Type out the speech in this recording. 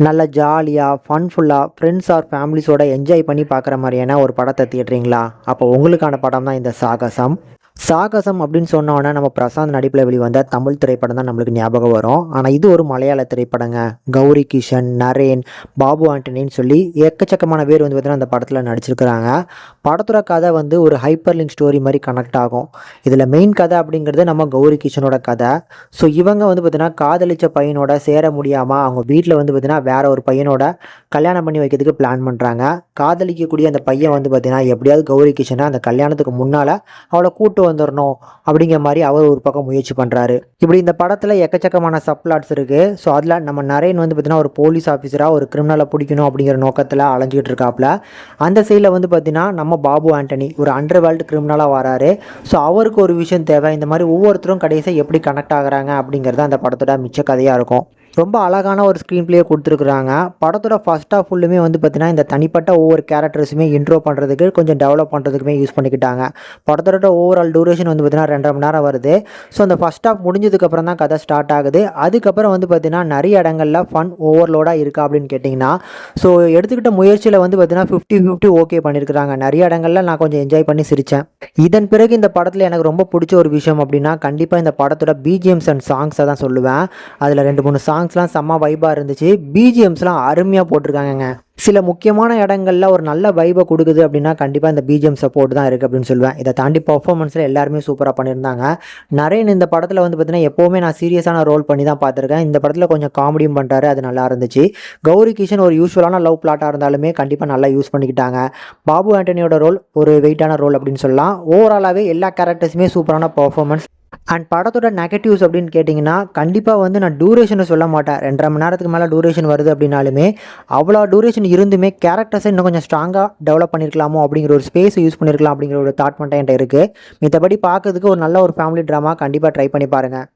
நல்ல ஜாலியாக ஃபன்ஃபுல்லாக friends R ஃபேமிலிஸோட enjoy பண்ணி பார்க்குற மாதிரியான ஒரு படத்தை தேடுறீங்களா? அப்போ உங்களுக்கான படம் தான் இந்த சாகசம். சாகசம் அப்படின்னு சொன்னோன்னா நம்ம பிரசாந்த் நடிப்பில் வெளிவந்த தமிழ் திரைப்படம் தான் நம்மளுக்கு ஞாபகம் வரும். ஆனால் இது ஒரு மலையாள திரைப்படங்க. கௌரி கிஷன், நரேன், பாபு ஆண்டனின்னு சொல்லி எக்கச்சக்கமான பேர் வந்து பார்த்தீங்கன்னா அந்த படத்தில் நடிச்சிருக்கிறாங்க. படத்தோட கதை வந்து ஒரு ஹைப்பர் லிங்க் ஸ்டோரி மாதிரி கனெக்ட் ஆகும். இதில் மெயின் கதை அப்படிங்கிறது நம்ம கௌரி கிஷனோட கதை. ஸோ இவங்க வந்து பார்த்தீங்கன்னா காதலிச்ச பையனோட சேர முடியாமல் அவங்க வீட்டில் வந்து பார்த்தீங்கன்னா வேற ஒரு பையனோட கல்யாணம் பண்ணி வைக்கிறதுக்கு பிளான் பண்ணுறாங்க. காதலிக்கக்கூடிய அந்த பையன் வந்து பார்த்தீங்கன்னா எப்படியாவது கௌரி கிஷனை அந்த கல்யாணத்துக்கு முன்னால் அவளை கூட்டு வந்துடணும் அப்படிங்கிற மாதிரி அவர் ஒரு பக்கம் முயற்சி பண்ணுறாரு. இப்படி இந்த படத்தில் எக்கச்சக்கமான சப்ளாட்ஸ் இருக்குது. ஸோ அதில் நம்ம நரேன் வந்து பார்த்தீங்கன்னா ஒரு போலீஸ் ஆஃபீஸராக ஒரு கிரிமினலை பிடிக்கணும் அப்படிங்கிற நோக்கத்தில் அலைஞ்சிக்கிட்டு இருக்காப்புல. அந்த சைடில் வந்து பார்த்தீங்கன்னா நம்ம பாபு ஆண்டனி ஒரு அண்டர் வேர்ல்டு கிரிமினலாக வராரு. ஸோ அவருக்கு ஒரு விஷயம் தேவை. இந்த மாதிரி ஒவ்வொருத்தரும் கடைசியாக எப்படி கனெக்ட் ஆகுறாங்க அப்படிங்கிறது அந்த படத்தோட மிச்ச கதையாக இருக்கும். ரொம்ப அழகான ஒரு ஸ்க்ரீன் பிளே கொடுத்துருக்குறாங்க. படத்தோட ஃபர்ஸ்ட் ஆஃப் ஃபுல்லுமே வந்து பார்த்தீங்கன்னா இந்த தனிப்பட்ட ஒவ்வொரு கேரக்டர்ஸுமே இன்ட்ரோ பண்ணுறதுக்கு கொஞ்சம் டெவலப் பண்ணுறதுக்குமே யூஸ் பண்ணிக்கிட்டாங்க. படத்தோட ஓவரால் டூரேஷன் வந்து பார்த்தீங்கன்னா 2.5 மணி நேரம் வருது. ஸோ அந்த ஃபர்ஸ்ட் ஆஃப் முடிஞ்சதுக்கப்புறம் தான் கதை ஸ்டார்ட் ஆகுது. அதுக்கப்புறம் வந்து பார்த்தீங்கன்னா நிறைய இடங்களில் ஃபன் ஓவர்லோடாக இருக்கா அப்படின்னு கேட்டிங்கன்னா, ஸோ எடுத்துக்கிட்ட முயற்சியில் வந்து பார்த்தீங்கன்னா 50-50 ஓகே பண்ணியிருக்கிறாங்க. நிறைய இடங்களில் நான் கொஞ்சம் என்ஜாய் பண்ணி சிரித்தேன். இதன் பிறகு இந்த படத்தில் எனக்கு ரொம்ப பிடிச்ச ஒரு விஷயம் அப்படின்னா கண்டிப்பாக இந்த படத்தோட பிஜிஎம்ஸ் அண்ட் சாங்ஸை தான் சொல்லுவேன். அதில் 2-3 சாங்ஸ்லாம் செம்ம வைபாக இருந்துச்சு. பிஜிஎம்ஸ்லாம் அருமையாக போட்டிருக்காங்கங்க. சில முக்கியமான இடங்களில் ஒரு நல்ல வைபை கொடுக்குது அப்படின்னா கண்டிப்பாக இந்த பிஜிஎம் சப்போர்ட் தான் இருக்குது அப்படின்னு சொல்லுவேன். இதை தாண்டி பர்ஃபார்மன்ஸில் எல்லாருமே சூப்பராக பண்ணியிருந்தாங்க. நரேன் இந்த படத்தில் வந்து பார்த்தீங்கன்னா எப்போவுமே நான் சீரியஸான ரோல் பண்ணி தான் பார்த்துருக்கேன். இந்த படத்தில் கொஞ்சம் காமெடியும் பண்ணுறாரு, அது நல்லா இருந்துச்சு. கௌரி கிஷன் ஒரு யூஸ்வலான லவ் பிளாட்டாக இருந்தாலுமே கண்டிப்பாக நல்லா யூஸ் பண்ணிக்கிட்டாங்க. பாபு ஆண்டனியோட ரோல் ஒரு வெயிட்டான ரோல் அப்படின்னு சொல்லலாம். ஓவராலாகவே எல்லா கேரக்டர்ஸுமே சூப்பரான பர்ஃபார்மன்ஸ். அண்ட் படத்தோட நெகட்டிவ்ஸ் அப்படின்னு கேட்டிங்கன்னா கண்டிப்பாக வந்து நான் டூரேஷனை சொல்ல மாட்டேன். 2.5 மணி நேரத்துக்கு மேலே டூரேஷன் வருது அப்படின்னாலுமே அவ்வளோ டூரேஷன் இருந்துமே கேரக்டர்ஸை இன்னும் கொஞ்சம் ஸ்ட்ராங்காக டெவலப் பண்ணியிருக்கலாமோ அப்படிங்கிற ஒரு ஸ்பேஸை யூஸ் பண்ணியிருக்கலாம் அப்படிங்கிற ஒரு தாட் மட்டும் என்கிட்ட இருக்குது. மத்தபடி பார்க்கறதுக்கு ஒரு நல்ல ஒரு ஃபேமிலி ட்ராமா கண்டிப்பாக ட்ரை பண்ணி பாருங்கள்.